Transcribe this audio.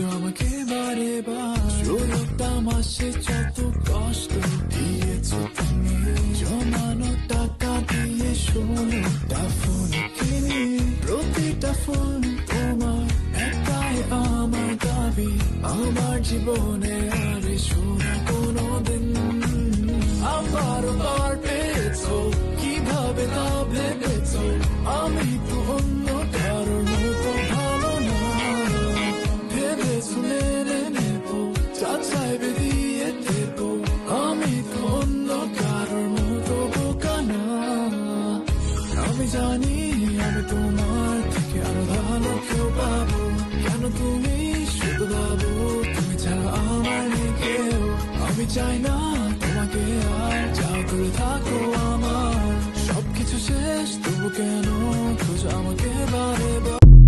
খোঁজো আমাকে বারে বার। 16টা মাসে যত কষ্ট দিয়েছো তুমি, জমানো টাকা দিয়ে 16টা ফোন কিনি। প্রতিটা ফোন তোমার, একটাই আমার দাবি, আমার জীবনে আর এসো না কোনোদিন। আবারও বার পেয়েছো, কিভাবে তা ভেবেছো আমি তো অন্য কারোর মতো ভালো না। ভেবেছো মেনে নেবো, যা চাইবে দিয়ে দেবো, আমি তো অন্য কারোর মতো বোকা না। আমি জানি আমি তোমার থেকে আরো ভালো কেউ পাবো, কেন তুমি শুধু ভাবো তুমি ছাড়া আমার নেই কেউ। আমি চাই না তোমাকে আর, যা করে থাকো আমার, সবকিছু শেষ তবু কেন খোঁজো আমাকে